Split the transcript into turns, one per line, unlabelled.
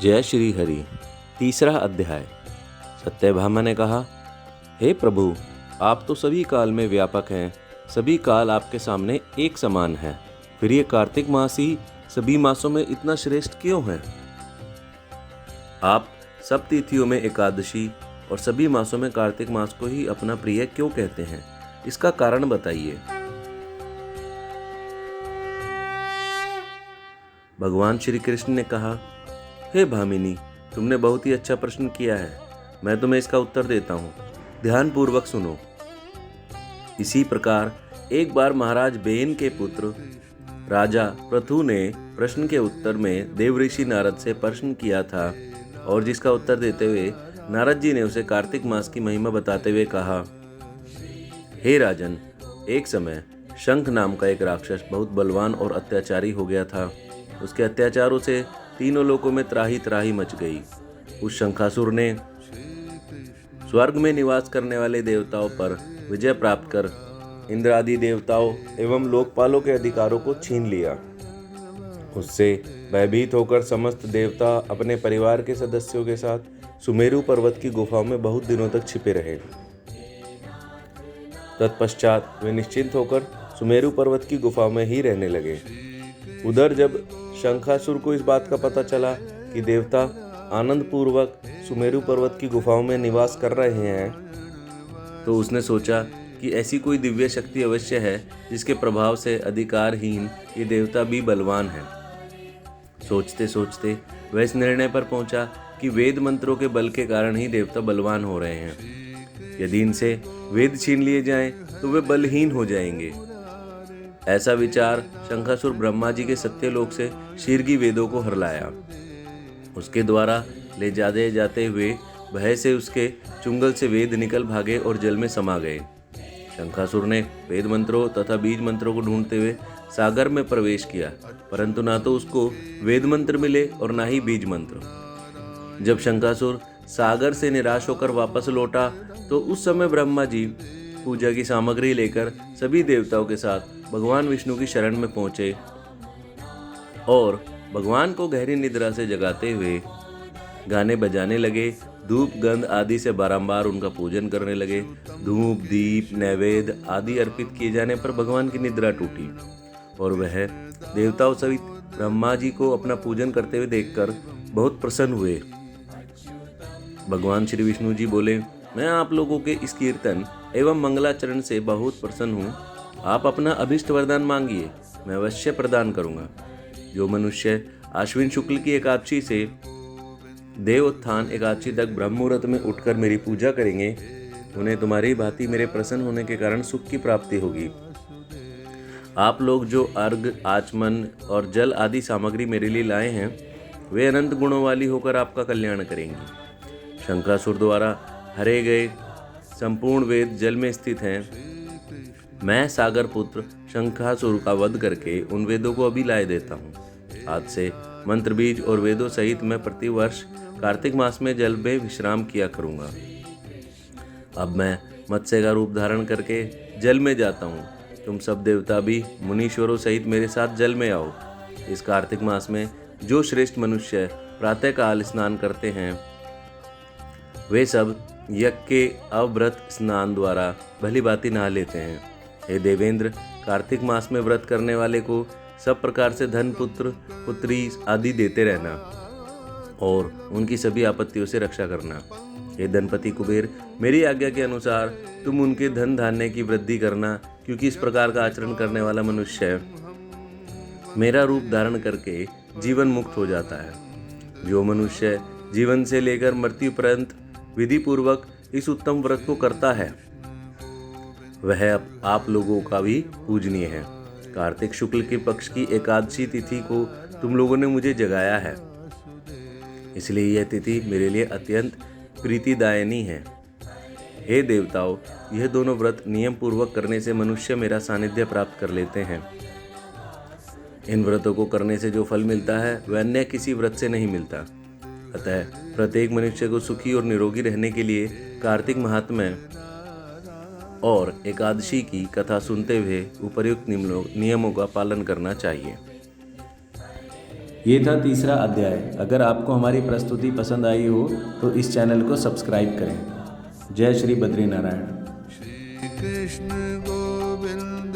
जय श्री हरि। तीसरा अध्याय। सत्यभामा ने कहा, हे प्रभु, आप तो सभी काल में व्यापक हैं, सभी काल आपके सामने एक समान है। फिर ये कार्तिक मास ही सभी मासों में इतना श्रेष्ठ क्यों है? आप सब तिथियों में एकादशी और सभी मासों में कार्तिक मास को ही अपना प्रिय क्यों कहते हैं? इसका कारण बताइए। भगवान श्री कृष्ण ने कहा, हे भामिनी, तुमने बहुत ही अच्छा प्रश्न किया है। मैं तुम्हें इसका उत्तर देता हूँ, ध्यान पूर्वक सुनो। इसी प्रकार एक बार महाराज बेन के पुत्र राजा पृथु ने प्रश्न के उत्तर में देवऋषि नारद से प्रश्न किया था, और जिसका उत्तर देते हुए नारद जी ने उसे कार्तिक मास की महिमा बताते हुए कहा, हे राजन, एक समय शंख नाम का एक राक्षस बहुत बलवान और अत्याचारी हो गया था। उसके अत्याचारों से तीनों लोकों में त्राही त्राही मच गई। उस शंखासुर ने स्वर्ग में निवास करने वाले देवताओं पर विजय प्राप्त कर इंद्र आदि देवताओं एवं लोकपालों के अधिकारों को छीन लिया। उससे भयभीत होकर समस्त देवता अपने परिवार के सदस्यों के साथ सुमेरु पर्वत की गुफाओं में बहुत दिनों तक छिपे रहे। तत्पश्चात वे निश्चिंत होकर सुमेरु पर्वत की गुफाओं में ही रहने लगे। उधर जब शंखासुर को इस बात का पता चला कि देवता आनंद पूर्वक सुमेरु पर्वत की गुफाओं में निवास कर रहे हैं, तो उसने सोचा कि ऐसी कोई दिव्य शक्ति अवश्य है जिसके प्रभाव से अधिकारहीन ये देवता भी बलवान है। सोचते सोचते वह इस निर्णय पर पहुंचा कि वेद मंत्रों के बल के कारण ही देवता बलवान हो रहे हैं। यदि इनसे वेद छीन लिए जाएं तो वे बलहीन हो जाएंगे। ऐसा विचार शंखासुर ब्रह्मा जी के सत्यलोक से शीर्गी वेदों को हरलाया। उसके द्वारा ले जाते जाते हुए भय से उसके चुंगल से वेद निकल भागे और जल में समा गए। शंखासुर ने वेद मंत्रों तथा बीज मंत्रों को ढूंढते हुए सागर में प्रवेश किया, परंतु ना तो उसको वेद मंत्र मिले और ना ही बीज मंत्र। जब शंखासुर सागर से निराश होकर वापस लौटा तो उस समय ब्रह्मा जी पूजा की सामग्री लेकर सभी देवताओं के साथ भगवान विष्णु की शरण में पहुंचे और भगवान को गहरी निद्रा से जगाते हुए गाने बजाने लगे। धूप गंध आदि से बारंबार उनका पूजन करने लगे। धूप दीप नैवेद्य आदि अर्पित किए जाने पर भगवान की निद्रा टूटी और वह देवताओं सहित ब्रह्मा जी को अपना पूजन करते हुए देखकर बहुत प्रसन्न हुए। भगवान श्री विष्णु जी बोले, मैं आप लोगों के इस कीर्तन एवं मंगलाचरण से बहुत प्रसन्न हूँ। आप अपना अभिष्ट वरदान मांगिए, मैं अवश्य प्रदान करूँगा। जो मनुष्य आश्विन शुक्ल की एकादशी से देवोत्थान एकादशी तक ब्रह्म मुहूर्त में उठकर मेरी पूजा करेंगे, उन्हें तुम्हारी भांति मेरे प्रसन्न होने के कारण सुख की प्राप्ति होगी। आप लोग जो अर्घ आचमन और जल आदि सामग्री मेरे लिए लाए हैं, वे अनंत गुणों वाली होकर आपका कल्याण करेंगी। शंखासुर द्वारा हरे गए संपूर्ण वेद जल में स्थित हैं। मैं सागर पुत्र शंखासुर का वध करके उन वेदों को अभी लाए देता हूँ। आज से मंत्र बीज और वेदों सहित मैं प्रतिवर्ष कार्तिक मास में जल में विश्राम किया करूँगा। अब मैं मत्स्य का रूप धारण करके जल में जाता हूँ। तुम सब देवता भी मुनीश्वरों सहित मेरे साथ जल में आओ। इस कार्तिक मास में जो श्रेष्ठ मनुष्य प्रातःकाल स्नान करते हैं, वे सब यज्ञ के अव्रत स्नान द्वारा भली भांति नहा लेते हैं। हे देवेंद्र, कार्तिक मास में व्रत करने वाले को सब प्रकार से धन पुत्र पुत्री आदि देते रहना और उनकी सभी आपत्तियों से रक्षा करना। हे धनपति कुबेर, मेरी आज्ञा के अनुसार तुम उनके धन धान्य की वृद्धि करना, क्योंकि इस प्रकार का आचरण करने वाला मनुष्य मेरा रूप धारण करके जीवन मुक्त हो जाता है। जो मनुष्य जीवन से लेकर मृत्यु पर्यंत विधि पूर्वक इस उत्तम व्रत को करता है, वह आप लोगों का भी पूजनीय है। कार्तिक शुक्ल के पक्ष की एकादशी तिथि को तुम लोगों ने मुझे जगाया है, इसलिए यह तिथि मेरे लिए अत्यंत प्रीतिदायनी है। हे देवताओं, यह दोनों व्रत नियम पूर्वक करने से मनुष्य मेरा सानिध्य प्राप्त कर लेते हैं। इन व्रतों को करने से जो फल मिलता है वह अन्य किसी व्रत से नहीं मिलता। अतः प्रत्येक मनुष्य को सुखी और निरोगी रहने के लिए कार्तिक महात्म्य और एकादशी की कथा सुनते हुए उपर्युक्त नियमों का पालन करना चाहिए। ये था तीसरा अध्याय। अगर आपको हमारी प्रस्तुति पसंद आई हो तो इस चैनल को सब्सक्राइब करें। जय श्री बद्रीनारायण।
श्री कृष्ण गोविंद